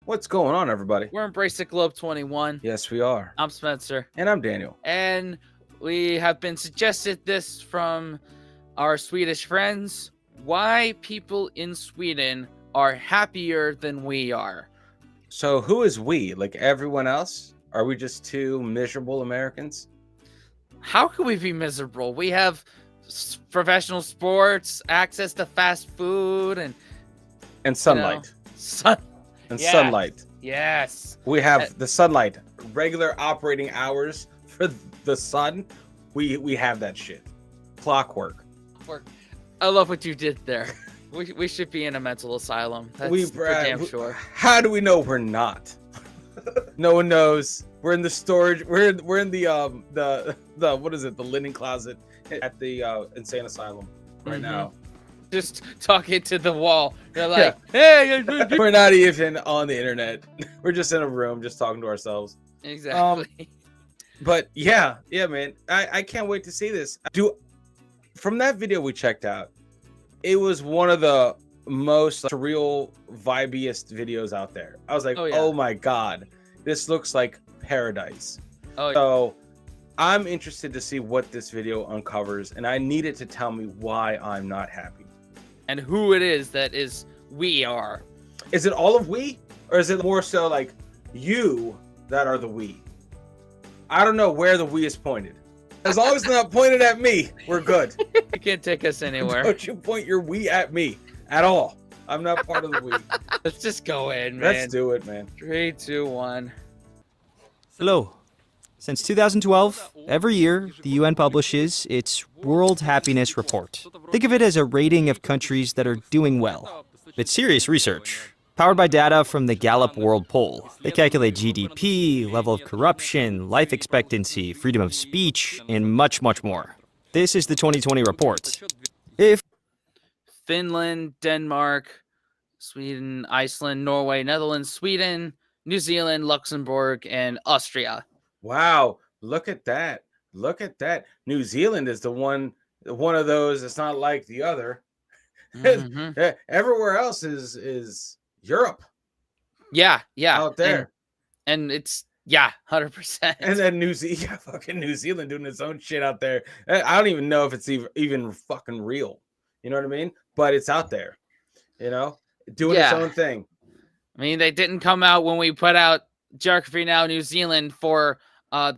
What's going on, everybody? We're Embrace the Globe 21. Yes, we are. I'm Spencer. And I'm Daniel. And we have been suggested this from our Swedish friends. Why people in Sweden are happier than we are. So who is we? Like everyone else? Are we just two miserable Americans? How could we be miserable? We have professional sports, access to fast food, and sunlight. Sunlight. Yes. We have the sunlight. Regular operating hours for the sun. We have that shit. Clockwork. I love what you did there. We should be in a mental asylum. That's for damn sure. How do we know we're not? No one knows. We're in the storage. We're in the what is it? The linen closet at the insane asylum right now. Just talking to the wall. They're like, hey, we're not even on the internet. We're just in a room, just talking to ourselves. Exactly. But yeah, man. I can't wait to see this. From that video we checked out, it was one of the most surreal, vibiest videos out there. I was like, oh my god, this looks like paradise. So I'm interested to see what this video uncovers, and I need it to tell me why I'm not happy. And who it is that is we are. Is it all of we? Or is it more so like you that are the we? I don't know where the we is pointed. As long as it's not pointed at me, we're good. You can't take us anywhere. Don't you point your we at me at all. I'm not part of the we. Let's just go in, man. Let's do it, man. 3, 2, 1. Hello. Since 2012, every year, the UN publishes its World Happiness Report. Think of it as a rating of countries that are doing well. It's serious research, powered by data from the Gallup World Poll. They calculate GDP, level of corruption, life expectancy, freedom of speech, and much, much more. This is the 2020 report. If Finland, Denmark, Sweden, Iceland, Norway, Netherlands, Sweden, New Zealand, Luxembourg, and Austria. Wow, look at that. Look at that. New Zealand is one of those that's not like the other. Everywhere else is Europe. Yeah. Out there. And it's 100%. And then fucking New Zealand doing its own shit out there. I don't even know if it's even fucking real. You know what I mean? But it's out there. You know? Doing its own thing. I mean, they didn't come out when we put out Geography Now New Zealand for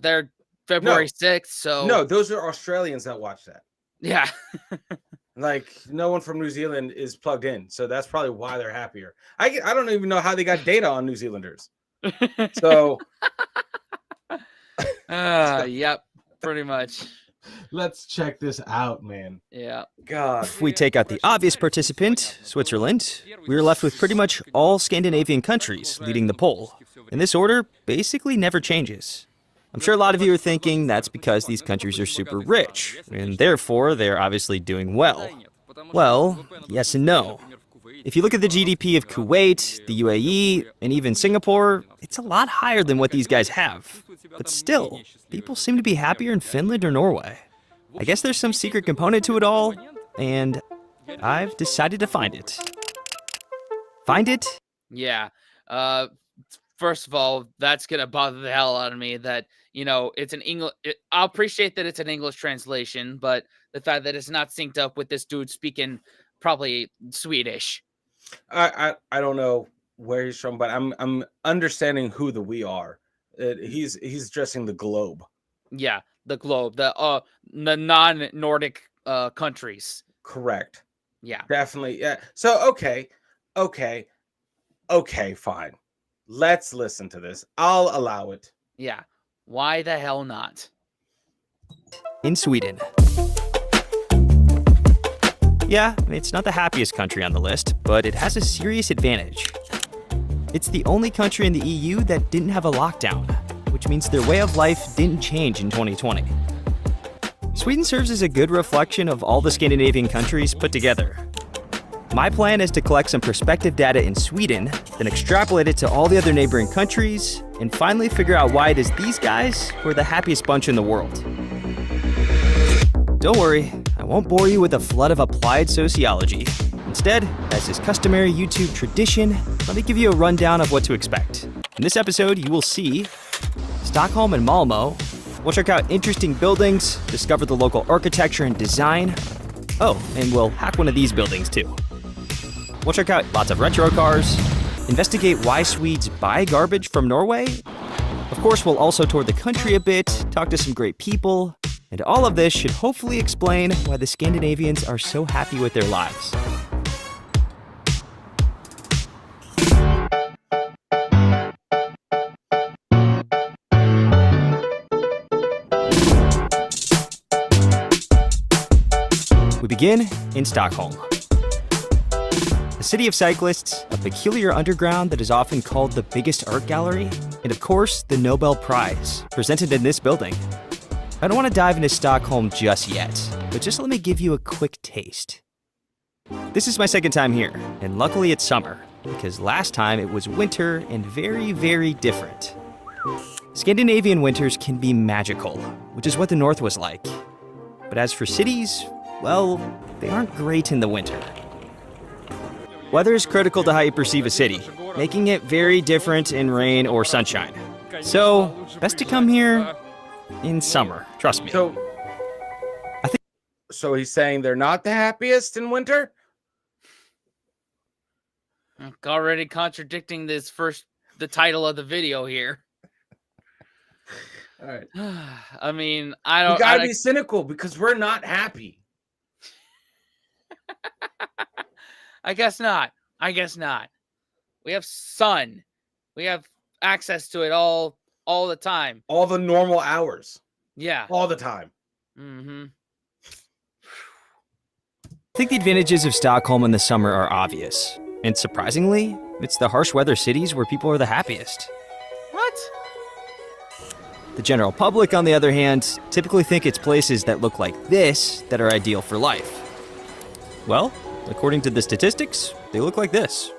their February 6th. So no, those are Australians that watch that. Yeah. Like no one from New Zealand is plugged in, so that's probably why they're happier. I don't even know how they got data on New Zealanders. So yep, pretty much. Let's check this out, man. Yeah. God. If we take out the obvious participant, Switzerland, we're left with pretty much all Scandinavian countries leading the poll. And this order basically never changes. I'm sure a lot of you are thinking that's because these countries are super rich, and therefore they're obviously doing well. Well, yes and no. If you look at the GDP of Kuwait, the UAE, and even Singapore, it's a lot higher than what these guys have. But still, people seem to be happier in Finland or Norway. I guess there's some secret component to it all, and I've decided to find it. Find it? Yeah. First of all, that's going to bother the hell out of me that, it's an English. I'll appreciate that it's an English translation, but the fact that it's not synced up with this dude speaking probably Swedish. I don't know where he's from, but I'm understanding who the we are. He's addressing the globe. Yeah, the globe, the non-Nordic countries. Correct. Yeah, definitely. Yeah. So okay, fine. Let's listen to this. I'll allow it. Yeah. Why the hell not? In Sweden. Yeah, it's not the happiest country on the list, but it has a serious advantage. It's the only country in the EU that didn't have a lockdown, which means their way of life didn't change in 2020. Sweden serves as a good reflection of all the Scandinavian countries put together. My plan is to collect some perspective data in Sweden, then extrapolate it to all the other neighboring countries, and finally figure out why it is these guys who are the happiest bunch in the world. Don't worry, I won't bore you with a flood of applied sociology. Instead, as is customary YouTube tradition, let me give you a rundown of what to expect. In this episode, you will see Stockholm and Malmo. We'll check out interesting buildings, discover the local architecture and design. Oh, and we'll hack one of these buildings too. We'll check out lots of retro cars, investigate why Swedes buy garbage from Norway. Of course, we'll also tour the country a bit, talk to some great people, and all of this should hopefully explain why the Scandinavians are so happy with their lives. We begin in Stockholm. A city of cyclists, a peculiar underground that is often called the biggest art gallery, and of course, the Nobel Prize, presented in this building. I don't want to dive into Stockholm just yet, but just let me give you a quick taste. This is my second time here, and luckily it's summer, because last time it was winter and very, very different. Scandinavian winters can be magical, which is what the North was like. But as for cities, well, they aren't great in the winter. Weather is critical to how you perceive a city, making it very different in rain or sunshine. So, best to come here in summer, trust me. So he's saying they're not the happiest in winter? Already contradicting the title of the video here. All right. I mean, I don't. You gotta be cynical because we're not happy. I guess not. We have sun. We have access to it all the time. All the normal hours. Yeah. All the time. Mm-hmm. I think the advantages of Stockholm in the summer are obvious. And surprisingly, it's the harsh weather cities where people are the happiest. What? The general public, on the other hand, typically think it's places that look like this that are ideal for life. Well, according to the statistics, they look like this.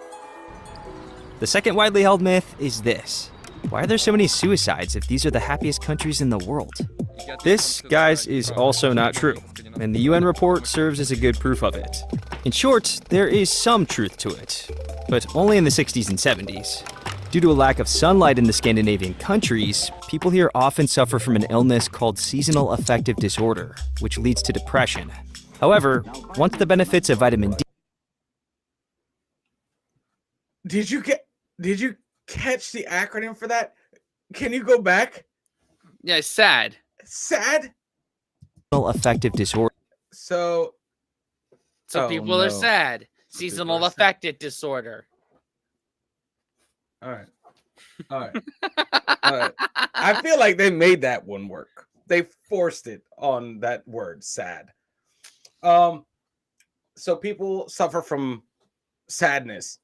The second widely held myth is this. Why are there so many suicides if these are the happiest countries in the world? This, guys, is also not true, and the UN report serves as a good proof of it. In short, there is some truth to it, but only in the 60s and 70s. Due to a lack of sunlight in the Scandinavian countries, people here often suffer from an illness called seasonal affective disorder, which leads to depression. However, once the benefits of vitamin D... Did you catch the acronym for that? Can you go back? Yeah, it's sad. Sad? Affective disorder. So People are sad. Seasonal affective disorder. All right. All right. I feel like they made that one work. They forced it on that word, sad. So people suffer from sadness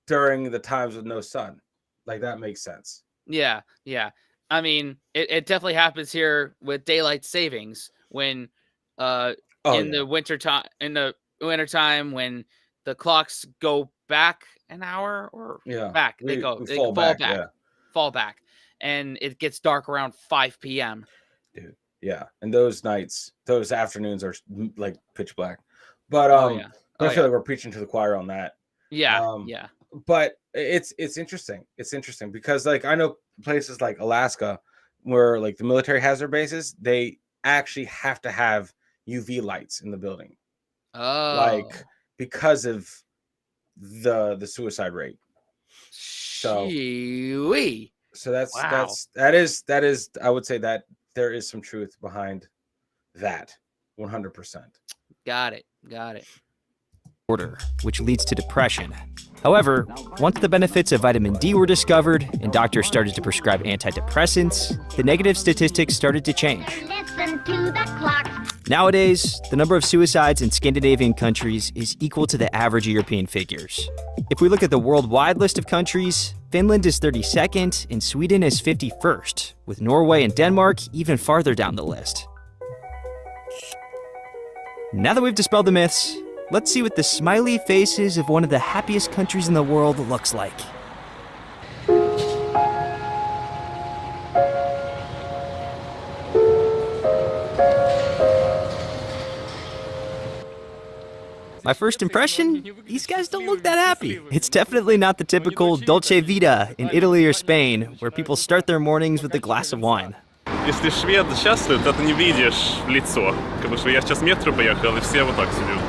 during the times with no sun. Like, that makes sense. Yeah. I mean, it definitely happens here with daylight savings when the wintertime when the clocks go back an hour or back. They fall back. And it gets dark around 5 p.m. Dude, yeah. And those afternoons are like pitch black. But I feel like we're preaching to the choir on that. Yeah. But it's interesting. It's interesting because, like, I know places like Alaska where, like, the military has their bases, they actually have to have UV lights in the building. Oh. Like, because of the suicide rate. So that is I would say that there is some truth behind that. 100%. Got it. Order, which leads to depression. However, once the benefits of vitamin D were discovered and doctors started to prescribe antidepressants, the negative statistics started to change. Listen to the clock. Nowadays, the number of suicides in Scandinavian countries is equal to the average European figures. If we look at the worldwide list of countries, Finland is 32nd and Sweden is 51st, with Norway and Denmark even farther down the list. Now that we've dispelled the myths, let's see what the smiley faces of one of the happiest countries in the world looks like. My first impression, these guys don't look that happy. It's definitely not the typical dolce vita in Italy or Spain, where people start their mornings with a glass of wine. Если швед счастлив, то ты не видишь в лицо. Потому что я сейчас метро поехал, и все вот так сидят.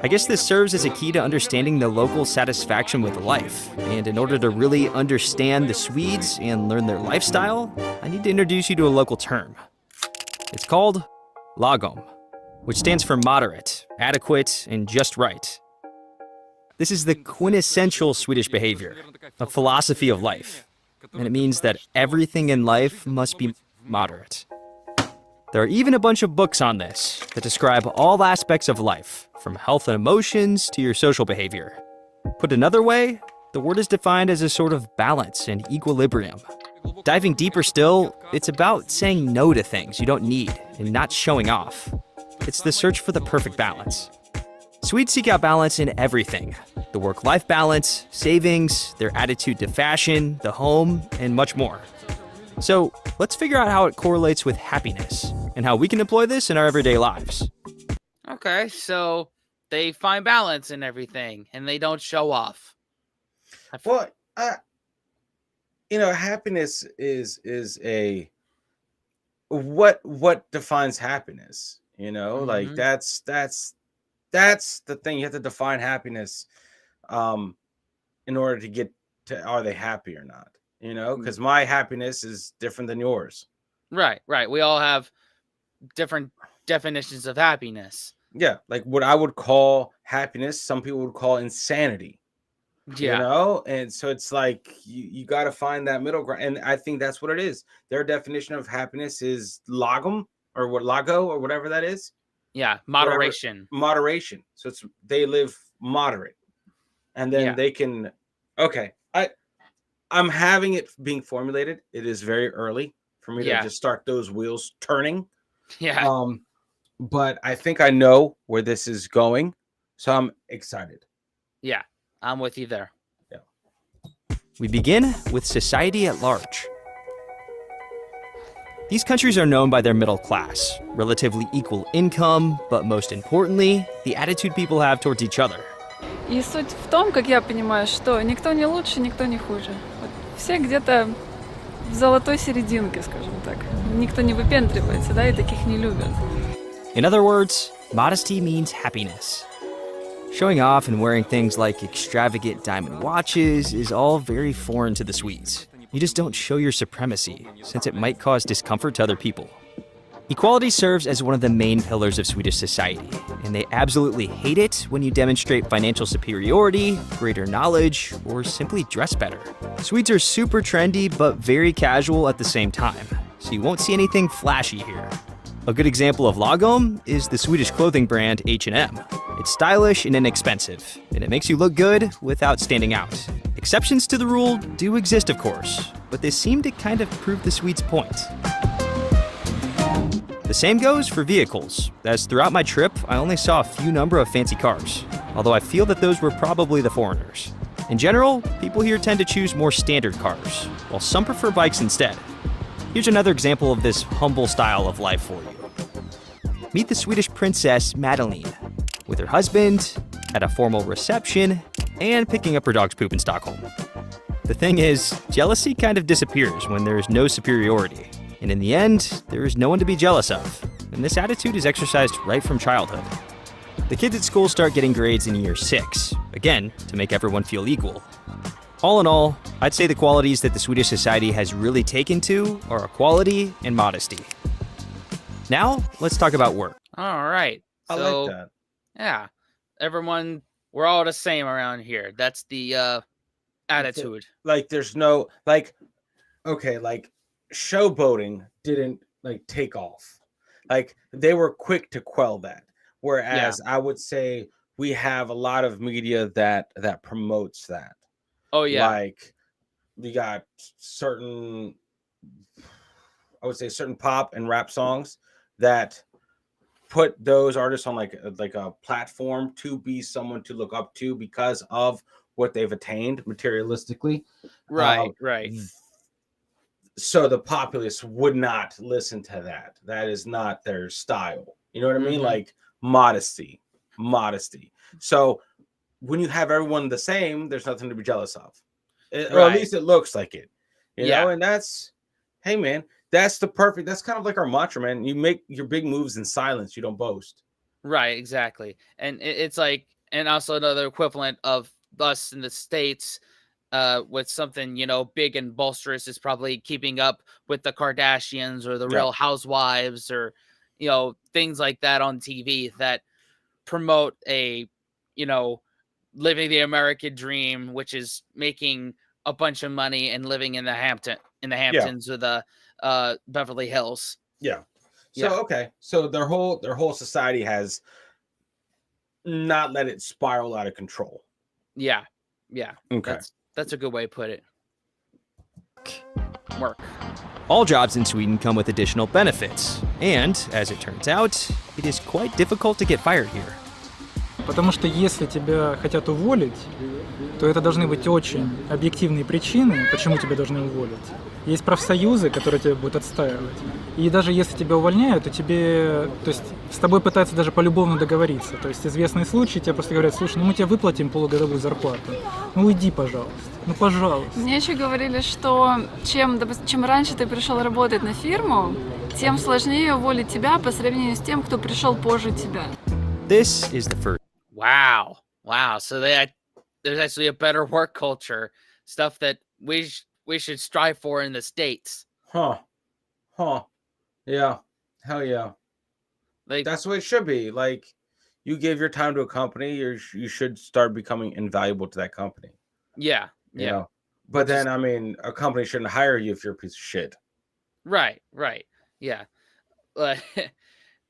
I guess this serves as a key to understanding the local satisfaction with life. And in order to really understand the Swedes and learn their lifestyle, I need to introduce you to a local term. It's called logom, which stands for moderate, adequate, and just right. This is the quintessential Swedish behavior, a philosophy of life. And it means that everything in life must be moderate. There are even a bunch of books on this that describe all aspects of life, from health and emotions to your social behavior. Put another way, the word is defined as a sort of balance and equilibrium. Diving deeper still, it's about saying no to things you don't need and not showing off. It's the search for the perfect balance. Swedes seek out balance in everything: the work-life balance, savings, their attitude to fashion, the home, and much more. So let's figure out how it correlates with happiness and how we can employ this in our everyday lives. Okay, so they find balance in everything and they don't show off. Well, happiness is a what defines happiness. Like that's the thing. You have to define happiness in order to get to, are they happy or not? Because my happiness is different than yours. Right. We all have different definitions of happiness. Yeah, like what I would call happiness, some people would call insanity. Yeah. And so it's like you got to find that middle ground, and I think that's what it is. Their definition of happiness is logom, or lago, or whatever that is. Yeah, moderation. Moderation. So they live moderate, and then they can. Okay, I'm having it being formulated. It is very early for me to just start those wheels turning. Yeah. But I think I know where this is going, so I'm excited. Yeah, I'm with you there. Yeah. We begin with society at large. These countries are known by their middle class, relatively equal income, but most importantly, the attitude people have towards each other. И суть в том, как я понимаю, что никто не лучше, никто не хуже. Вот все где-то в золотой серединке, скажем так. Никто не выпендривается, да, и таких не любят. In other words, modesty means happiness. Showing off and wearing things like extravagant diamond watches is all very foreign to the Swedes. You just don't show your supremacy, since it might cause discomfort to other people. Equality serves as one of the main pillars of Swedish society, and they absolutely hate it when you demonstrate financial superiority, greater knowledge, or simply dress better. Swedes are super trendy, but very casual at the same time, so you won't see anything flashy here. A good example of lagom is the Swedish clothing brand H&M. It's stylish and inexpensive, and it makes you look good without standing out. Exceptions to the rule do exist, of course, but they seem to kind of prove the Swedes' point. The same goes for vehicles, as throughout my trip, I only saw a few number of fancy cars, although I feel that those were probably the foreigners. In general, people here tend to choose more standard cars, while some prefer bikes instead. Here's another example of this humble style of life for you. Meet the Swedish princess Madeline, with her husband, at a formal reception, and picking up her dog's poop in Stockholm. The thing is, jealousy kind of disappears when there is no superiority, and in the end, there is no one to be jealous of, and this attitude is exercised right from childhood. The kids at school start getting grades in year 6, again, to make everyone feel equal. All in all, I'd say the qualities that the Swedish society has really taken to are equality and modesty. Now, let's talk about work. All right. I So, like that. yeah, everyone, we're all the same around here. That's the attitude. Like there's no okay, like showboating didn't take off. Like they were quick to quell that. Whereas I would say we have a lot of media that promotes that. Oh yeah. Like we got certain, I would say certain pop and rap songs that put those artists on like a platform to be someone to look up to because of what they've attained materialistically. Right. So the populace would not listen to that. That is not their style. You know what I mean? Mhm. Like modesty. modesty. So when you have everyone the same, there's nothing to be jealous of. Or at Right. least it looks like it. You Yeah. know, and that's, hey man, that's kind of like our mantra, man. You make your big moves in silence, you don't boast. Right, exactly. And it's like, and also another equivalent of us in the States with something, you know, big and bolsterous is probably keeping up with the Kardashians or the Yeah. Real Housewives or, you know, things like that on TV that promote a, you know, living the American dream, which is making a bunch of money and living in the Hamptons or the Beverly Hills. Yeah. So Yeah. okay. So their whole society has not let it spiral out of control. Yeah. Yeah. Okay. That's a good way to put it. Work. All jobs in Sweden come with additional benefits, and, as it turns out, it is quite difficult to get fired here. Потому что если тебя хотят уволить, то это должны быть очень объективные причины, почему тебя должны уволить. Есть профсоюзы, которые тебя будут отстаивать. И даже если тебя увольняют, то есть с тобой пытаются даже полюбовно договориться. То есть известные случаи, тебе просто говорят: слушай, ну мы тебе выплатим полугодовую зарплату. Ну уйди, пожалуйста. Ну пожалуйста. Мне еще говорили, что чем раньше ты пришел работать на фирму, тем сложнее уволить тебя по сравнению с тем, кто пришел позже тебя. This is the first. Wow. So there's actually a better work culture, stuff that we should strive for in the States. Huh. Yeah. Hell yeah. Like, That's the way it should be. Like, you give your time to a company, you should start becoming invaluable to that company. yeah. You know? But then, I mean, a company shouldn't hire you if you're a piece of shit. Right. Yeah.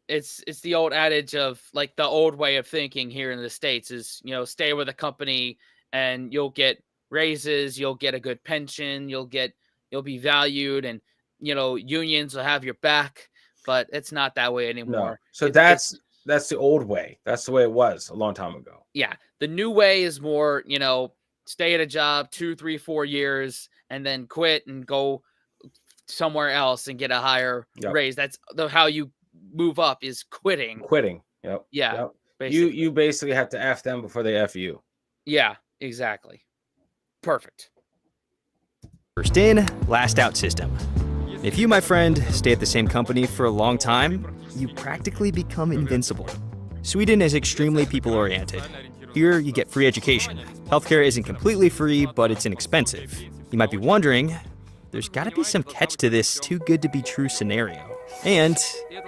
It's the old adage of, like, the old way of thinking here in the States is, you know, stay with a company and you'll get raises, you'll get a good pension, you'll be valued, and, you know, unions will have your back, but it's not that way anymore. No. So It's that's the old way. That's the way it was a long time ago. yeah. The new way is more, you know, stay at a job 2, 3, 4 years and then quit and go somewhere else and get a higher raise. That's how you move up, is quitting. Yep. Yeah. Yep. Basically. You basically have to F them before they F you. Yeah, exactly. Perfect. First in, last out system. If you, my friend, stay at the same company for a long time, you practically become invincible. Sweden is extremely people-oriented. Here, you get free education. Healthcare isn't completely free, but it's inexpensive. You might be wondering, there's gotta be some catch to this too-good-to-be-true scenario. And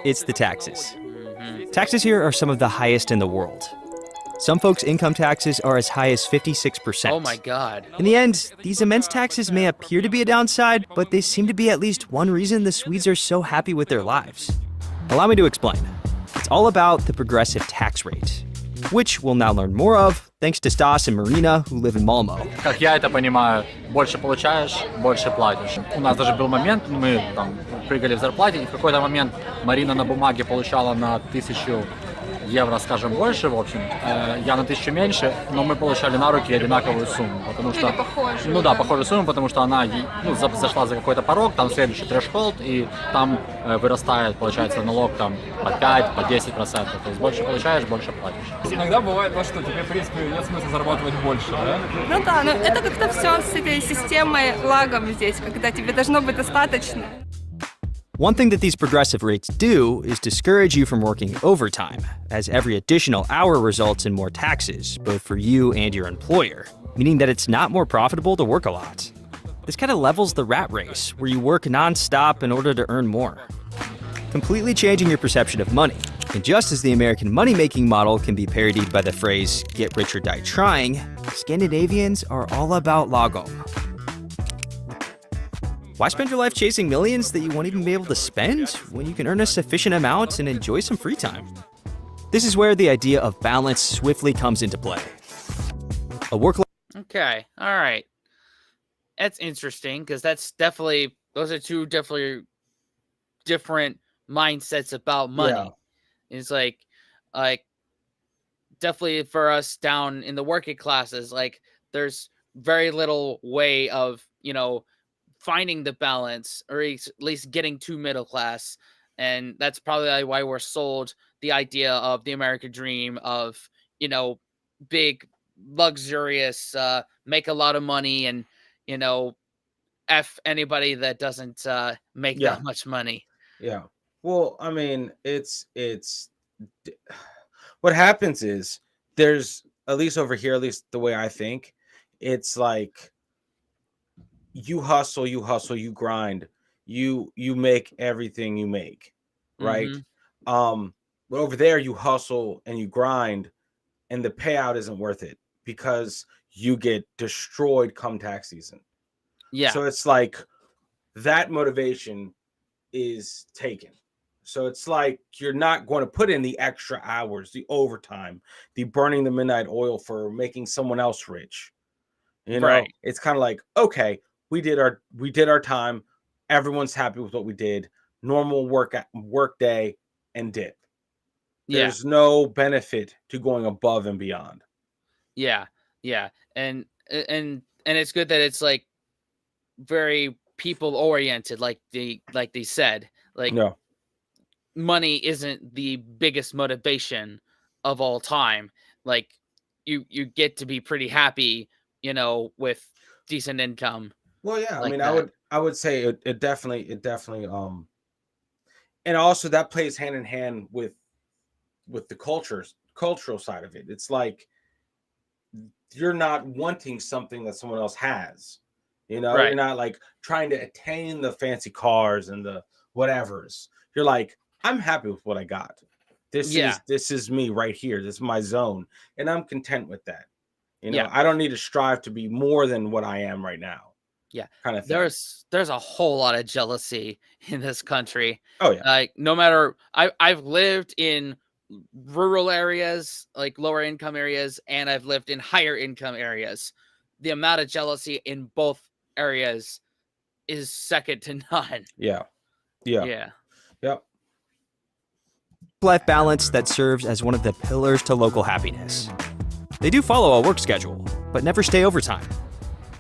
it's the taxes. Taxes here are some of the highest in the world. Some folks' income taxes are as high as 56%. Oh my God. In the end, these immense taxes may appear to be a downside, but they seem to be at least one reason the Swedes are so happy with their lives. Allow me to explain. It's all about the progressive tax rate, which we'll now learn more of thanks to Stas and Marina, who live in Malmo. Как я это понимаю, больше получаешь, больше платишь. У нас даже был момент, мы там прыгали в зарплате, и в какой-то момент Марина на бумаге получала на 1000 евро, скажем, больше, в общем, я на 1000 меньше, но мы получали на руки одинаковую сумму, потому что... похожую. Ну да, похожую сумму, потому что она зашла за какой-то порог, там следующий трэш-холд, и там вырастает, получается, налог там по 5, по 10%. То есть больше получаешь, больше платишь. Иногда бывает, что тебе, в принципе, нет смысла зарабатывать больше, да? Ну да, но это как-то все с этой системой логом здесь, когда тебе должно быть достаточно. One thing that these progressive rates do is discourage you from working overtime, as every additional hour results in more taxes, both for you and your employer, meaning that it's not more profitable to work a lot. This kind of levels the rat race, where you work non-stop in order to earn more, completely changing your perception of money. And just as the American money-making model can be parodied by the phrase, get rich or die trying, Scandinavians are all about logom. Why spend your life chasing millions that you won't even be able to spend when you can earn a sufficient amount and enjoy some free time? This is where the idea of balance swiftly comes into play. A work-life Okay. All right. That's interesting, because those are two definitely different mindsets about money. Yeah. It's like definitely for us down in the working classes, like, there's very little way of, you know, finding the balance, or at least getting to middle class. And that's probably why we're sold the idea of the American dream of, big, luxurious, make a lot of money and, F anybody that doesn't make Yeah. that much money. Yeah. Well, I mean, what happens is there's, at least over here, at least the way I think, it's like you hustle, you grind, you make everything you make, right? Mhm. But over there you hustle and you grind and the payout isn't worth it because you get destroyed come tax season. Yeah. So it's like that motivation is taken. So it's like you're not going to put in the extra hours, the overtime, the burning the midnight oil for making someone else rich. Right. It's kind of like, okay, we did our time. Everyone's happy with what we did. Normal work day and dip. Yeah. There's no benefit to going above and beyond. Yeah. Yeah. And it's good that it's like very people oriented, like they said. Like, No. money isn't the biggest motivation of all time. Like, you get to be pretty happy, with decent income. Well, yeah, I like mean, that. I would say it definitely and also that plays hand in hand with the cultural side of it. It's like you're not wanting something that someone else has. You're Right. not like trying to attain the fancy cars and the whatevers. You're like, I'm happy with what I got. This Yeah. is me right here. This is my zone, and I'm content with that. Yeah. I don't need to strive to be more than what I am right now. Yeah. Kind of thing. There's a whole lot of jealousy in this country. Oh yeah. Like, no matter, I've lived in rural areas, like lower income areas, and I've lived in higher income areas. The amount of jealousy in both areas is second to none. Yeah. Yeah. Yeah. Yep. Life balance that serves as one of the pillars to local happiness. They do follow a work schedule, but never stay overtime.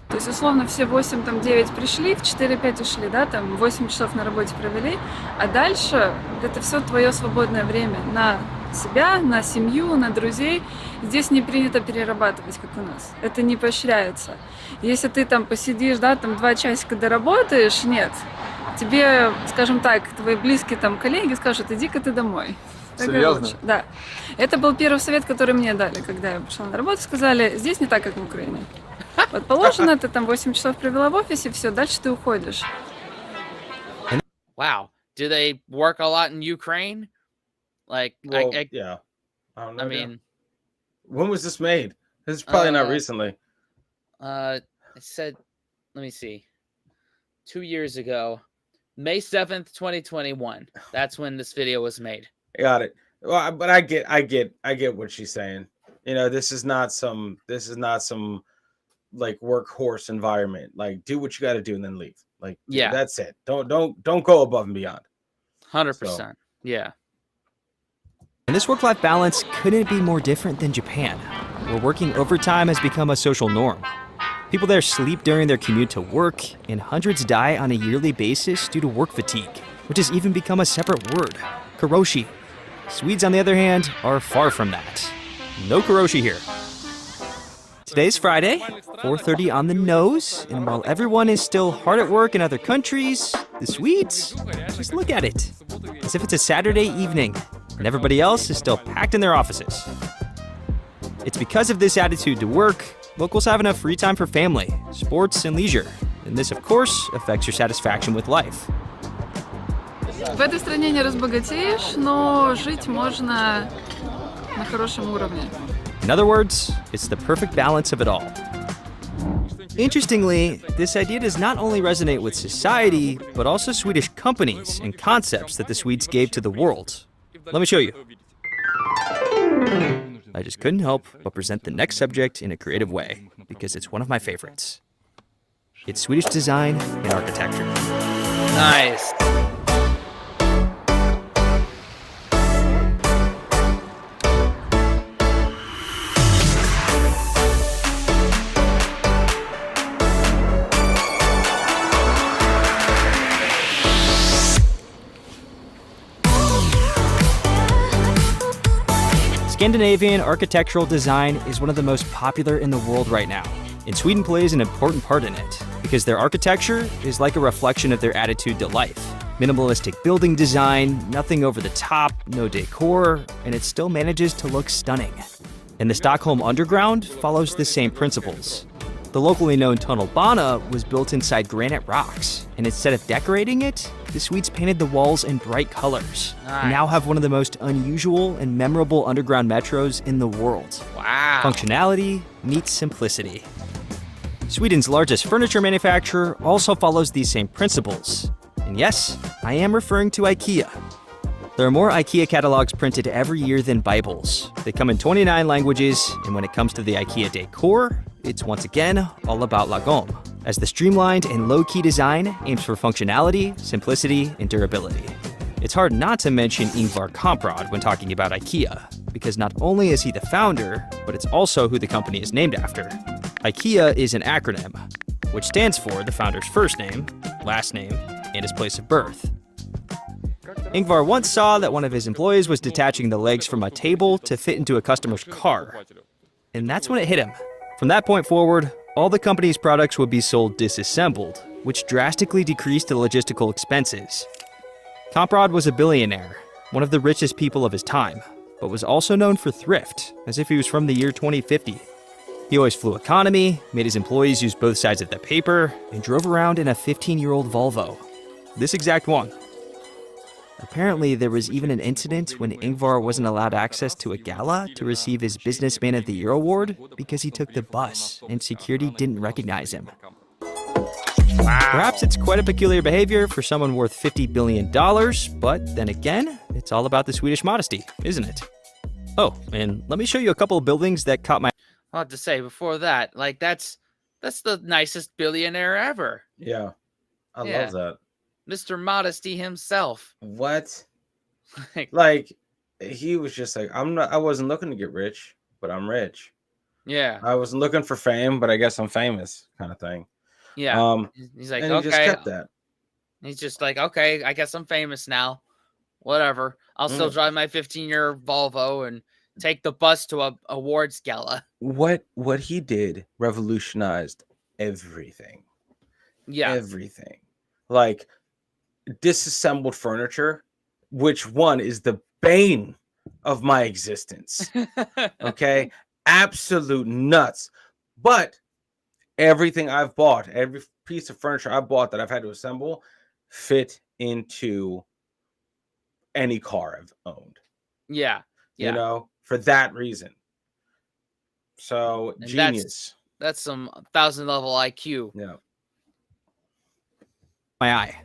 То есть, условно, все 8-9 пришли, в 4-5 ушли, да, там 8 часов на работе провели, а дальше это все твое свободное время на себя, на семью, на друзей. Здесь не принято перерабатывать, как у нас. Это не поощряется. Если ты там посидишь, да, там 2 часика доработаешь, нет. Тебе, скажем так, твои близкие там коллеги скажут, иди-ка ты домой. Серьезно? Лучше. Да. Это был первый совет, который мне дали, когда я пришла на работу. Сказали, здесь не так, как в Украине. Вот положено, ты там 8 часов провела в офисе, все, дальше ты уходишь. Wow. Do they work a lot in Ukraine? Like, Well, yeah. I don't know. I mean, when was this made? This is probably not recently. I said, let me see, 2 years ago, May 7th, 2021. That's when this video was made. Got it. Well, but I get what she's saying. This is not some like workhorse environment. Like, do what you got to do and then leave. Like, Yeah. that's it. Don't go above and beyond. 100%. Yeah. And this work-life balance couldn't be more different than Japan, where working overtime has become a social norm. People there sleep during their commute to work, and hundreds die on a yearly basis due to work fatigue, which has even become a separate word, karoshi. Swedes, on the other hand, are far from that. No karoshi here. Today's Friday, 4:30 on the nose, and while everyone is still hard at work in other countries, the Swedes just look at it as if it's a Saturday evening, and everybody else is still packed in their offices. It's because of this attitude to work, locals have enough free time for family, sports, and leisure, and this, of course, affects your satisfaction with life. В этой стране не разбогатеешь, но жить можно на хорошем уровне. In other words, it's the perfect balance of it all. Interestingly, this idea does not only resonate with society, but also Swedish companies and concepts that the Swedes gave to the world. Let me show you. I just couldn't help but present the next subject in a creative way, because it's one of my favorites. It's Swedish design and architecture. Nice. Scandinavian architectural design is one of the most popular in the world right now, and Sweden plays an important part in it, because their architecture is like a reflection of their attitude to life. Minimalistic building design, nothing over the top, no decor, and it still manages to look stunning. And the Stockholm Underground follows the same principles. The locally known tunnelbana was built inside granite rocks, and instead of decorating it, the Swedes painted the walls in bright colors. And now have one of the most unusual and memorable underground metros in the world. Wow. Functionality meets simplicity. Sweden's largest furniture manufacturer also follows these same principles. And yes, I am referring to IKEA. There are more IKEA catalogs printed every year than Bibles. They come in 29 languages, and when it comes to the IKEA decor, it's once again all about logom, as the streamlined and low-key design aims for functionality, simplicity, and durability. It's hard not to mention Ingvar Kamprad when talking about IKEA, because not only is he the founder, but it's also who the company is named after. IKEA is an acronym, which stands for the founder's first name, last name, and his place of birth. Ingvar once saw that one of his employees was detaching the legs from a table to fit into a customer's car. And that's when it hit him. From that point forward, all the company's products would be sold disassembled, which drastically decreased the logistical expenses. Kamprad was a billionaire, one of the richest people of his time, but was also known for thrift, as if he was from the year 2050. He always flew economy, made his employees use both sides of the paper, and drove around in a 15-year-old Volvo. This exact one. Apparently, there was even an incident when Ingvar wasn't allowed access to a gala to receive his Businessman of the Year award because he took the bus and security didn't recognize him. Perhaps it's quite a peculiar behavior for someone worth $50 billion, but then again, it's all about the Swedish modesty, isn't it? Oh, and let me show you a couple of buildings that caught my... I'll have to say before that, like that's the nicest billionaire ever. Yeah. I love that. Mr. Modesty himself. What? Like, he was just like, I wasn't looking to get rich, but I'm rich. Yeah. I wasn't looking for fame, but I guess I'm famous, kind of thing. Yeah. He's like, and okay. he just kept that. He's just like, okay, I guess I'm famous now. Whatever. I'll still drive my 15-year Volvo and take the bus to a awards gala. What he did revolutionized everything. Yeah. Everything. Like, disassembled furniture, which one is the bane of my existence. Okay? Absolute nuts. But everything I've bought, every piece of furniture I bought that I've had to assemble, fit into any car I've owned. Yeah. You know, for that reason. So, And genius. That's some 1,000 level IQ. Yeah. my eye.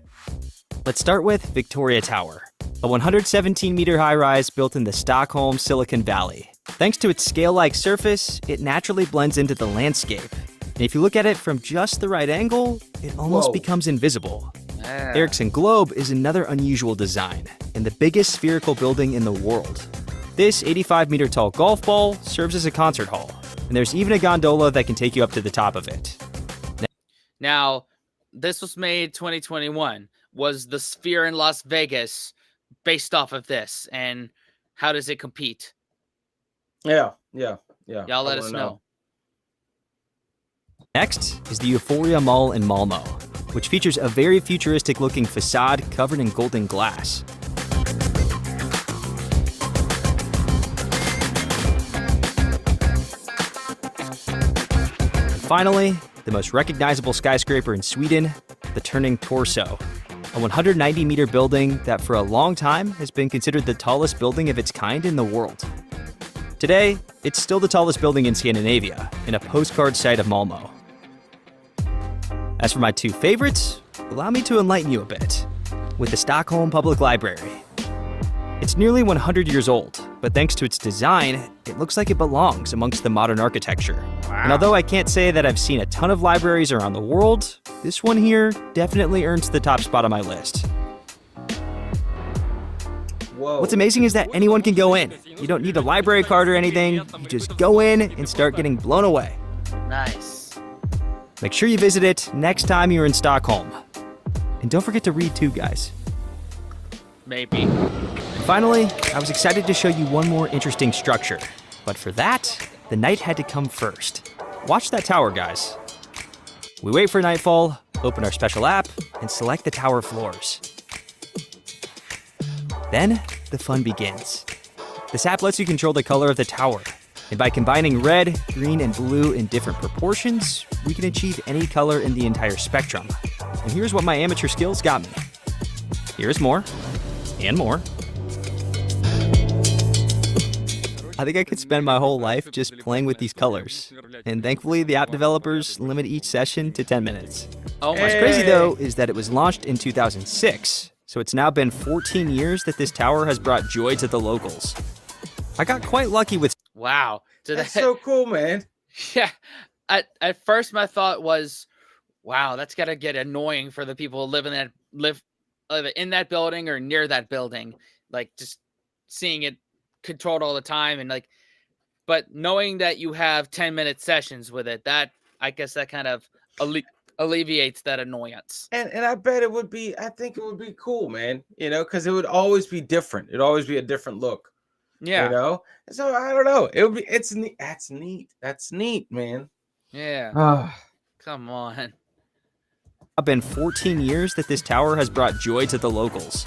Let's start with Victoria Tower, a 117-meter high-rise built in the Stockholm Silicon Valley. Thanks to its scale-like surface, it naturally blends into the landscape. And if you look at it from just the right angle, it almost becomes invisible. Ericsson Globe is another unusual design, and the biggest spherical building in the world. This 85-meter tall golf ball serves as a concert hall, and there's even a gondola that can take you up to the top of it. Now, this was made 2021. Was the Sphere in Las Vegas based off of this? And how does it compete? Yeah. Y'all let us know. Next is the Euphoria Mall in Malmo, which features a very futuristic-looking facade covered in golden glass. Finally, the most recognizable skyscraper in Sweden, the Turning Torso, a 190-meter building that for a long time has been considered the tallest building of its kind in the world. Today, it's still the tallest building in Scandinavia, and a postcard site of Malmo. As for my two favorites, allow me to enlighten you a bit, with the Stockholm Public Library. It's nearly 100 years old, but thanks to its design, it looks like it belongs amongst the modern architecture. And although I can't say that I've seen a ton of libraries around the world, this one here definitely earns the top spot on my list. Whoa. What's amazing is that anyone can go in. You don't need a library card or anything, you just go in and start getting blown away. Nice. Make sure you visit it next time you're in Stockholm. And don't forget to read too, guys. Maybe. Finally, I was excited to show you one more interesting structure. But for that, the night had to come first. Watch that tower, guys. We wait for nightfall, open our special app, and select the tower floors. Then, the fun begins. This app lets you control the color of the tower. And by combining red, green, and blue in different proportions, we can achieve any color in the entire spectrum. And here's what my amateur skills got me. Here's more, and more. I think I could spend my whole life just playing with these colors. And thankfully, the app developers limit each session to 10 minutes. Oh my What's crazy, though, is that it was launched in 2006. So it's now been 14 years that this tower has brought joy to the locals. I got quite lucky with... Wow. So That's so cool, man. Yeah. At first, my thought was, wow, that's got to get annoying for the people who live in that building or near that building. Like, just seeing it controlled all the time. And like, but knowing that you have 10-minute sessions with it, that, I guess that kind of alleviates that annoyance. And I bet I think it would be cool, man. You know, because it would always be different. It'd always be a different look. Yeah. You know? So I don't know. It's neat. That's neat. That's neat, man. Yeah. Come on. It's been 14 years that this tower has brought joy to the locals.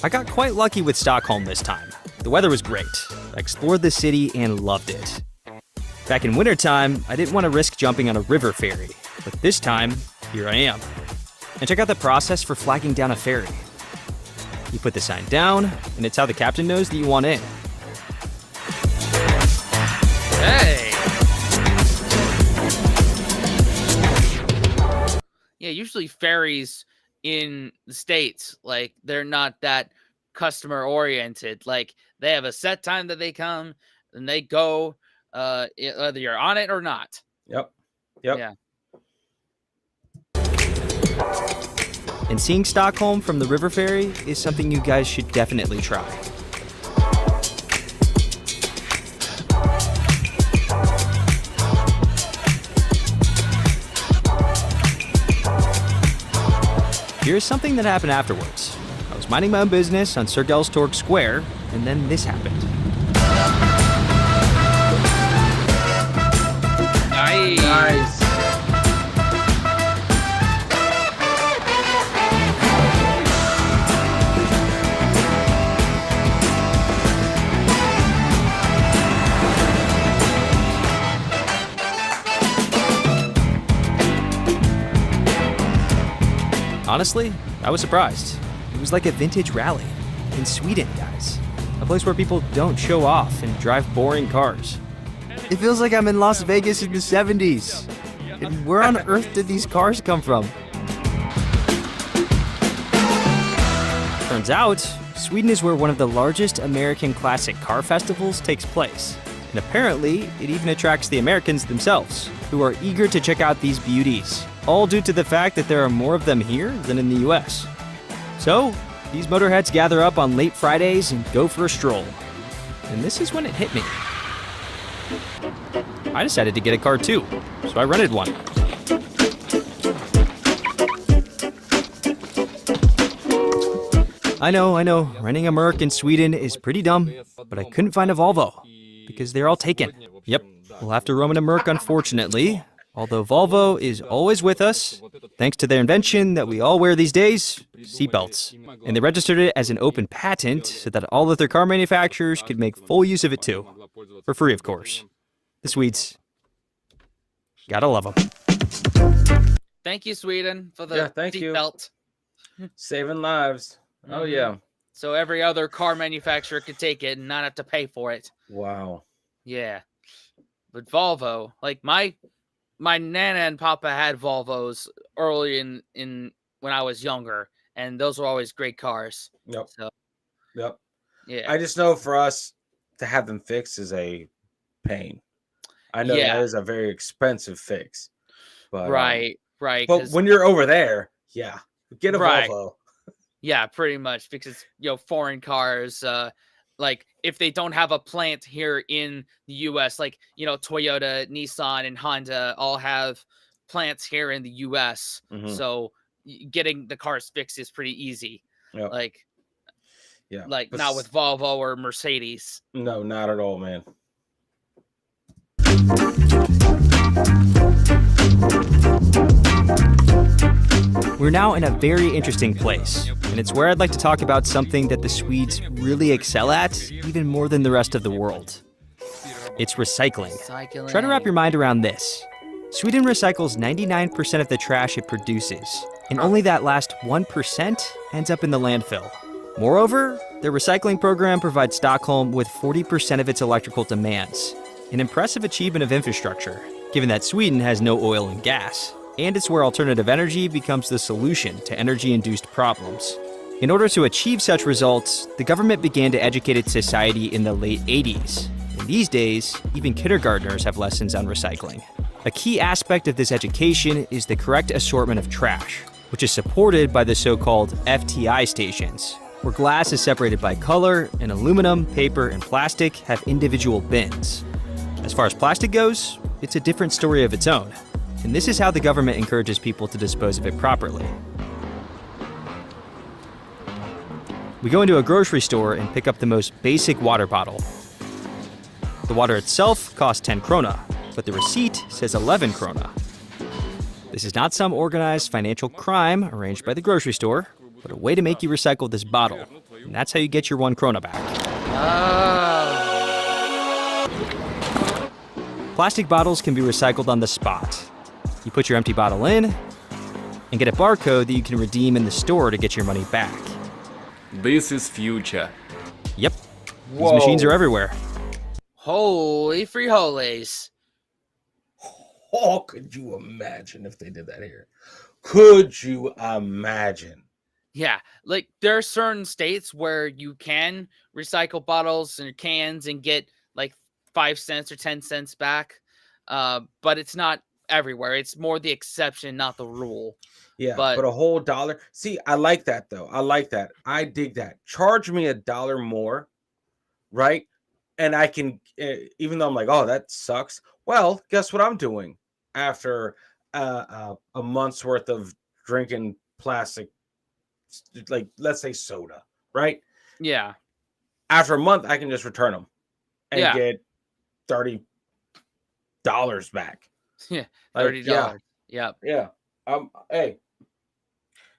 I got quite lucky with Stockholm this time. The weather was great. I explored the city and loved it. Back in wintertime, I didn't want to risk jumping on a river ferry. But this time, here I am. And check out the process for flagging down a ferry. You put the sign down, and it's how the captain knows that you want in. Hey. Yeah, usually ferries in the States, like, they're not that customer oriented. Like, they have a set time that they come and they go, whether you're on it or not. Yep. Yeah. And seeing Stockholm from the river ferry is something you guys should definitely try. Here's something that happened afterwards. I was minding my own business on Sergelstorg Square, and then this happened. Nice. Honestly, I was surprised. It was like a vintage rally. In Sweden, guys. A place where people don't show off and drive boring cars. It feels like I'm in Las Vegas in the 70s. And where on earth did these cars come from? Turns out, Sweden is where one of the largest American classic car festivals takes place. And apparently, it even attracts the Americans themselves, who are eager to check out these beauties, all due to the fact that there are more of them here than in the US. So, these motorheads gather up on late Fridays and go for a stroll. And this is when it hit me. I decided to get a car too, so I rented one. I know, renting a Merc in Sweden is pretty dumb, but I couldn't find a Volvo, because they're all taken. Yep, we'll have to roam in a Merc, unfortunately, although Volvo is always with us, thanks to their invention that we all wear these days, seatbelts. And they registered it as an open patent so that all other car manufacturers could make full use of it too. For free, of course. The Swedes. Gotta love them. Thank you, Sweden, for the seatbelt. Saving lives. Oh, yeah. So every other car manufacturer could take it and not have to pay for it. Wow. Yeah. But Volvo, like my nana and papa had Volvos early in when I was younger, and those were always great cars. Yep. So, yep. Yeah. I just know for us to have them fixed is a pain. I know that is a very expensive fix. But right. But when you're over there, yeah, get a Volvo. Yeah, pretty much, because foreign cars, like if they don't have a plant here in the US, like Toyota, Nissan, and Honda all have plants here in the US. So getting the cars fixed is pretty easy. Yep. Like, Yeah. Like but not with Volvo or Mercedes. No, not at all, man. We're now in a very interesting place, and it's where I'd like to talk about something that the Swedes really excel at, even more than the rest of the world. It's recycling. Try to wrap your mind around this. Sweden recycles 99% of the trash it produces, and only that last 1% ends up in the landfill. Moreover, their recycling program provides Stockholm with 40% of its electrical demands, an impressive achievement of infrastructure, given that Sweden has no oil and gas. And it's where alternative energy becomes the solution to energy-induced problems. In order to achieve such results, the government began to educate its society in the late 80s. And these days, even kindergartners have lessons on recycling. A key aspect of this education is the correct assortment of trash, which is supported by the so-called FTI stations, where glass is separated by color and aluminum, paper, and plastic have individual bins. As far as plastic goes, it's a different story of its own. And this is how the government encourages people to dispose of it properly. We go into a grocery store and pick up the most basic water bottle. The water itself costs 10 krona, but the receipt says 11 krona. This is not some organized financial crime arranged by the grocery store, but a way to make you recycle this bottle. And that's how you get your 1 krona back. Plastic bottles can be recycled on the spot. You put your empty bottle in and get a barcode that you can redeem in the store to get your money back. This is future. Yep. These machines are everywhere. Holy free holies. Oh, could you imagine if they did that here? Could you imagine? Yeah, like there are certain states where you can recycle bottles and cans and get like 5 cents or 10 cents back, but it's not everywhere. It's more the exception, not the rule. Yeah, but a whole dollar. See, I like that though. I like that. I dig that. Charge me $1 more, right? And I can, even though I'm like, oh, that sucks. Well, guess what I'm doing after a month's worth of drinking plastic, like let's say soda, right? Yeah. After a month, I can just return them and get $30 back. Yeah, $30. Yeah. Hey,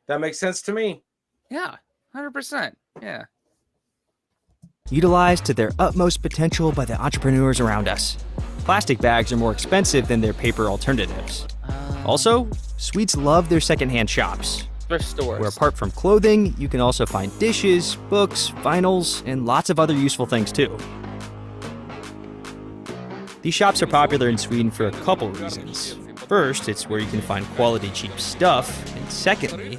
that makes sense to me. Yeah, 100%. Yeah. Utilized to their utmost potential by the entrepreneurs around us. Plastic bags are more expensive than their paper alternatives. Also, Swedes love their secondhand shops, Thrift stores, where apart from clothing, you can also find dishes, books, vinyls, and lots of other useful things too. These shops are popular in Sweden for a couple reasons. First, it's where you can find quality cheap stuff, and secondly,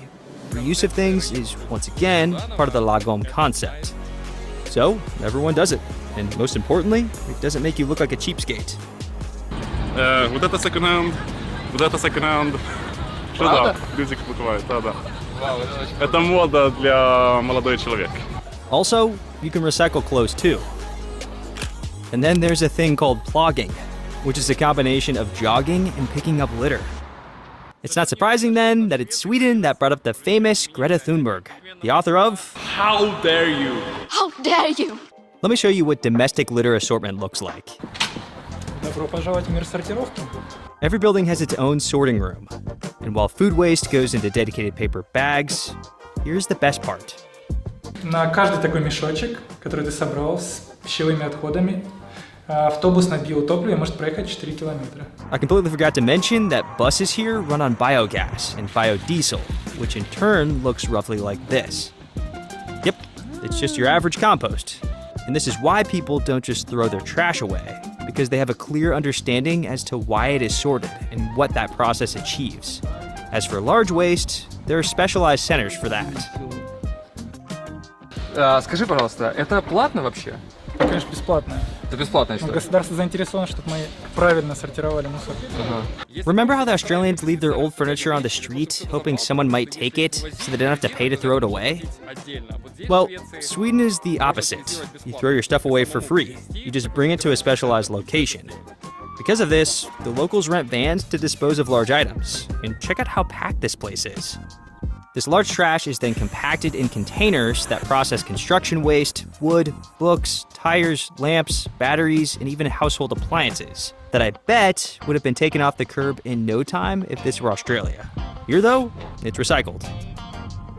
reuse of things is once again part of the logom concept. So, everyone does it, and most importantly, it doesn't make you look like a cheapskate. Вот это секонд-хенд, вот это секонд-хенд. Что да, люди покупают, да. Это мода для молодой человек. Also, you can recycle clothes too. And then there's a thing called plogging, which is a combination of jogging and picking up litter. It's not surprising then that it's Sweden that brought up the famous Greta Thunberg, the author of How dare you? How dare you? Let me show you what domestic litter assortment looks like. Добро пожаловать в мир сортировки. Every building has its own sorting room. And while food waste goes into dedicated paper bags, here's the best part. На каждый такой мешочек, который ты собрал с пищевыми отходами, автобус на биотопливе может проехать 4 километра. I completely forgot to mention that buses here run on biogas and biodiesel, which in turn looks roughly like this. Yep, it's just your average compost. And this is why people don't just throw their trash away, because they have a clear understanding as to why it is sorted and what that process achieves. As for large waste, there are specialized centers for that. Скажи, пожалуйста, это платно вообще? Это, конечно, бесплатно. Это бесплатно, Но что? государство заинтересовано, чтобы мы правильно сортировали мусор. Remember how the Australians leave their old furniture on the street, hoping someone might take it so they don't have to pay to throw it away? Well, Sweden is the opposite. You throw your stuff away for free. You just bring it to a specialized location. Because of this, the locals rent vans to dispose of large items. And check out how packed this place is. This large trash is then compacted in containers that process construction waste, wood, books, tires, lamps, batteries, and even household appliances that I bet would have been taken off the curb in no time if this were Australia. Here, though, it's recycled.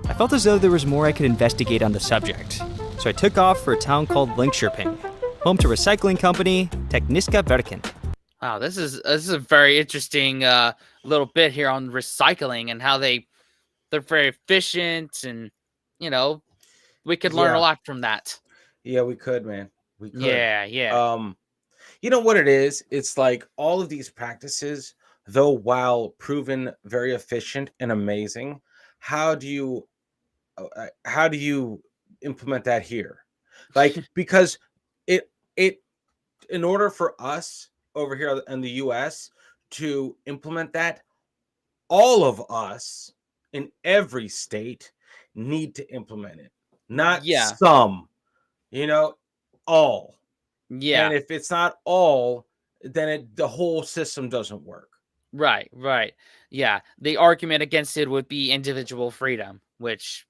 I felt as though there was more I could investigate on the subject, so I took off for a town called Linköping, home to recycling company Tekniska Verken. Wow, this is a very interesting little bit here on recycling and how they're very efficient, and we could learn a lot from that. Yeah, we could, man. We could. Yeah. You know what it is? It's like all of these practices, though while proven very efficient and amazing, how do you implement that here? Like, because it in order for us over here in the US to implement that, all of us in every state need to implement it. Not some, all. Yeah. And if it's not all, then the whole system doesn't work. Right. Yeah. The argument against it would be individual freedom, which...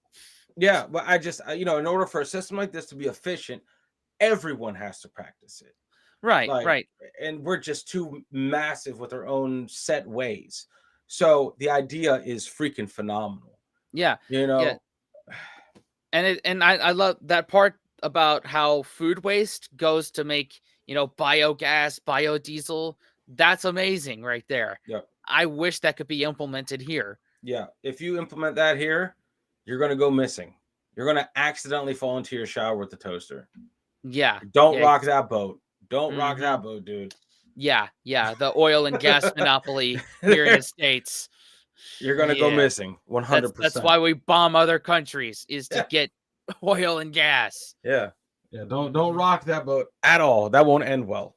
Yeah, but I just, in order for a system like this to be efficient, everyone has to practice it. Right. And we're just too massive with our own set ways. So the idea is freaking phenomenal. Yeah. Yeah. And I love that part about how food waste goes to make, biogas, biodiesel. That's amazing right there. Yeah. I wish that could be implemented here. Yeah. If you implement that here, you're going to go missing. You're going to accidentally fall into your shower with the toaster. Yeah. Don't rock that boat. Don't rock that boat, dude. Yeah. The oil and gas monopoly here in the States. You're going to go missing 100%. That's why we bomb other countries, is to get oil and gas. Yeah. Don't rock that boat at all. That won't end well.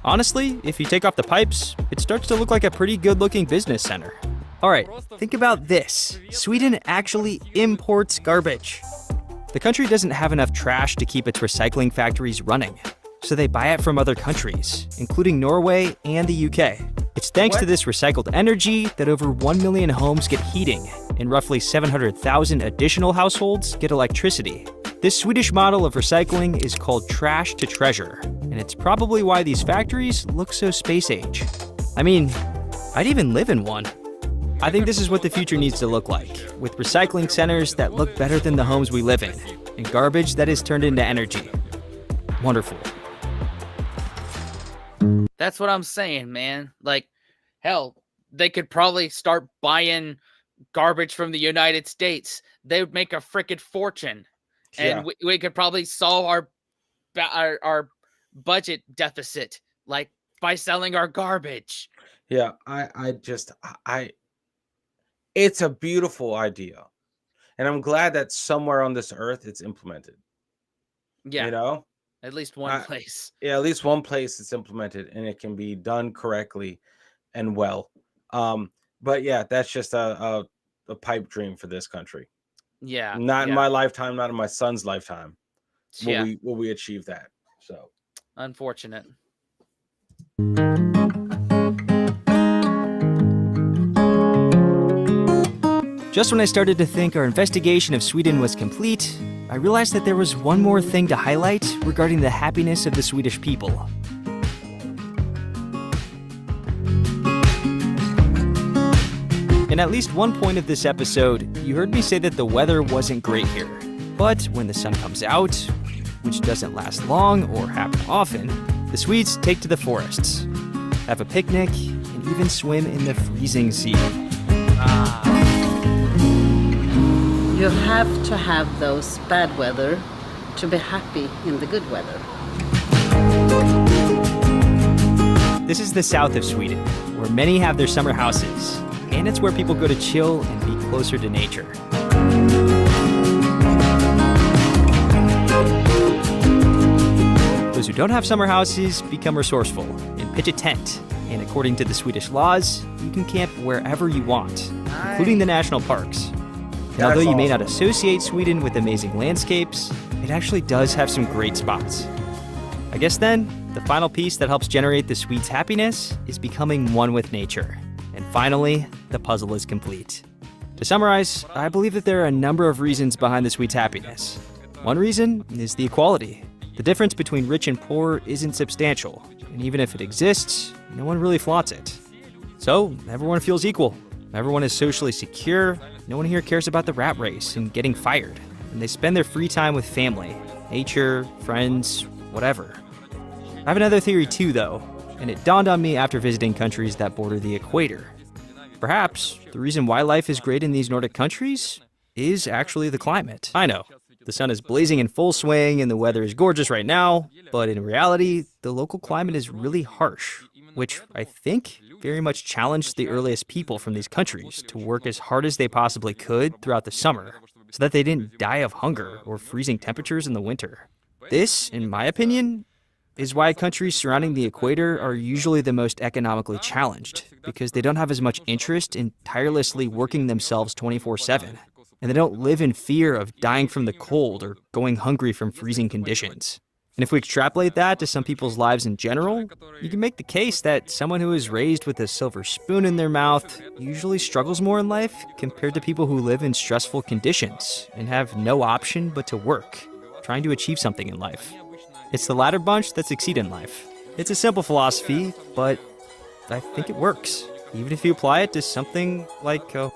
Honestly, if you take off the pipes, it starts to look like a pretty good-looking business center. All right, think about this. Sweden actually imports garbage. The country doesn't have enough trash to keep its recycling factories running, so they buy it from other countries, including Norway and the UK. It's thanks to this recycled energy that over 1 million homes get heating, and roughly 700,000 additional households get electricity. This Swedish model of recycling is called trash to treasure, and it's probably why these factories look so space age. I mean, I'd even live in one. I think this is what the future needs to look like, with recycling centers that look better than the homes we live in, and garbage that is turned into energy. Wonderful. That's what I'm saying, man. Like, hell, they could probably start buying garbage from the United States. They would make a freaking fortune. And we could probably solve our budget deficit, like, by selling our garbage. Yeah, it's a beautiful idea. And I'm glad that somewhere on this earth it's implemented. Yeah. At least one place. Yeah, at least one place it's implemented, and it can be done correctly and well. But yeah, that's just a pipe dream for this country. Yeah. Not in my lifetime, not in my son's lifetime. Will we achieve that? So unfortunate. Just when I started to think our investigation of Sweden was complete, I realized that there was one more thing to highlight regarding the happiness of the Swedish people. In at least one point of this episode, you heard me say that the weather wasn't great here. But when the sun comes out, which doesn't last long or happen often, the Swedes take to the forests, have a picnic, and even swim in the freezing sea. You have to have those bad weather to be happy in the good weather. This is the south of Sweden, where many have their summer houses, and it's where people go to chill and be closer to nature. Those who don't have summer houses become resourceful and pitch a tent, and according to the Swedish laws, you can camp wherever you want, including the national parks. And although you may not associate Sweden with amazing landscapes, it actually does have some great spots. I guess then, the final piece that helps generate the Swedes' happiness is becoming one with nature And finally, the puzzle is complete. To summarize, I believe that there are a number of reasons behind the Swedes' happiness. One reason is the equality. The difference between rich and poor isn't substantial, and even if it exists, no one really flaunts it. So, everyone feels equal. Everyone is socially secure. No one here cares about the rat race and getting fired. And they spend their free time with family, nature, friends, whatever. I have another theory too, though, and it dawned on me after visiting countries that border the equator. Perhaps the reason why life is great in these Nordic countries is actually the climate. I know, the sun is blazing in full swing and the weather is gorgeous right now, but in reality, the local climate is really harsh, which I think very much challenged the earliest people from these countries to work as hard as they possibly could throughout the summer, so that they didn't die of hunger or freezing temperatures in the winter. This, in my opinion, is why countries surrounding the equator are usually the most economically challenged, because they don't have as much interest in tirelessly working themselves 24/7, and they don't live in fear of dying from the cold or going hungry from freezing conditions. And if we extrapolate that to some people's lives in general, you can make the case that someone who is raised with a silver spoon in their mouth usually struggles more in life compared to people who live in stressful conditions and have no option but to work, trying to achieve something in life. It's the latter bunch that succeed in life. It's a simple philosophy, but I think it works, even if you apply it to something like a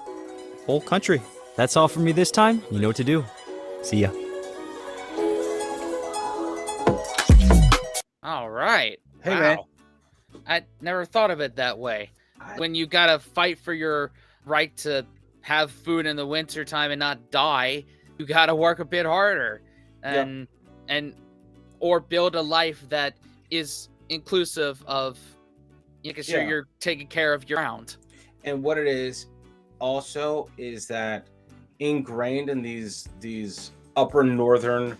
whole country. That's all from me this time. You know what to do. See ya. All right. Hey, wow. man. I never thought of it that way. When you gotta fight for your right to have food in the winter time and not die, you gotta work a bit harder, and or build a life that is inclusive of making sure you're taking care of your ground. And what it is also is that ingrained in these upper northern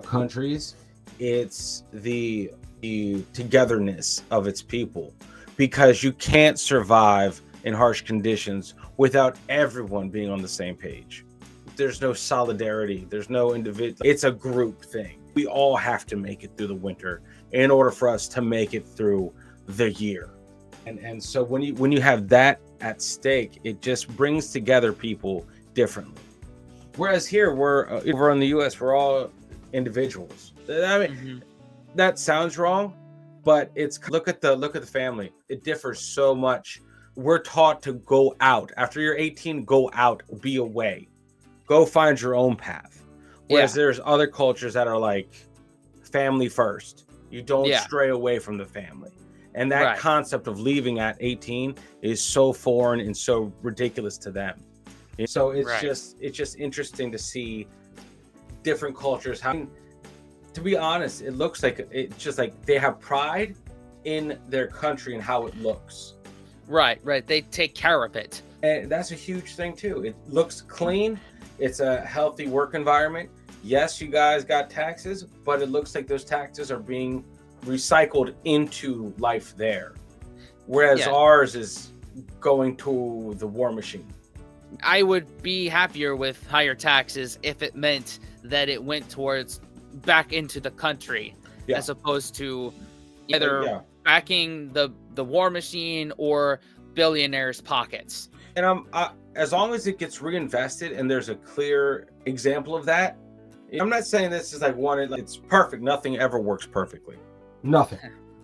countries, it's the togetherness of its people, because you can't survive in harsh conditions without everyone being on the same page. There's no solidarity, there's no individual, it's a group thing. We all have to make it through the winter in order for us to make it through the year. And so when you have that at stake, it just brings together people differently. Whereas here, we're in the US, we're all individuals. I mean, that sounds wrong, but it's look at the family. It differs so much. We're taught to go out. After you're 18, go out, be away. Go find your own path. Whereas there's other cultures that are like family first. You don't stray away from the family. And that concept of leaving at 18 is so foreign and so ridiculous to them. So it's just interesting to see different cultures. How, to be honest, it looks like it's just like they have pride in their country and how it looks. Right. They take care of it. And that's a huge thing too. It looks clean. It's a healthy work environment. Yes, you guys got taxes, but it looks like those taxes are being recycled into life there. Whereas ours is going to the war machine. I would be happier with higher taxes if it meant that it went towards back into the country, as opposed to either backing the war machine or billionaires' pockets. And as long as it gets reinvested and there's a clear example of that, I'm not saying this is like it's perfect. Nothing ever works perfectly. Nothing.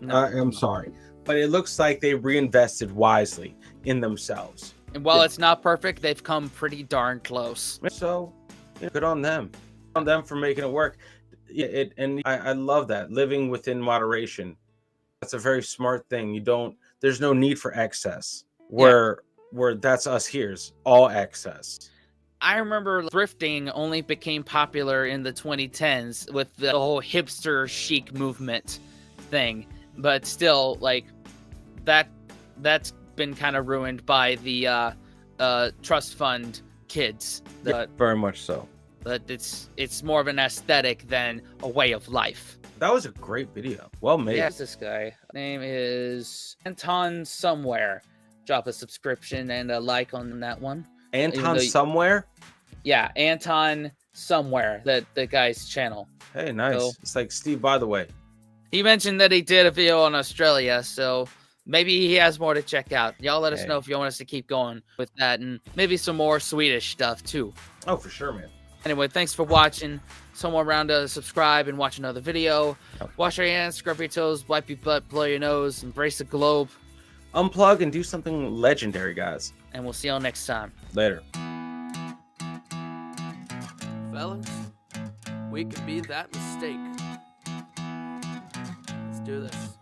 I'm sorry. But it looks like they reinvested wisely in themselves. And while it's not perfect, they've come pretty darn close. So good on them. On them for making it work. And I love that. Living within moderation. That's a very smart thing. There's no need for excess. Where that's us here's all excess. I remember thrifting only became popular in the 2010s with the whole hipster chic movement thing. But still, like, that's been kind of ruined by the trust fund kids. Very much so. But it's more of an aesthetic than a way of life. That was a great video. Well made. Yes, this guy. Name is Anton Somewhere. Drop a subscription and a like on that one. Anton Somewhere? Yeah, Anton Somewhere, the guy's channel. Hey, nice. So, it's like Steve, by the way. He mentioned that he did a video on Australia, so maybe he has more to check out. Y'all let us Hey. know if you want us to keep going with that, and maybe some more Swedish stuff too. Oh, for sure, man. Anyway, thanks for watching. Somewhere around to subscribe and watch another video. Wash your hands, scrub your toes, wipe your butt, blow your nose, embrace the globe. Unplug and do something legendary, guys. And we'll see y'all next time. Later. Fellas, we could be that mistake. Let's do this.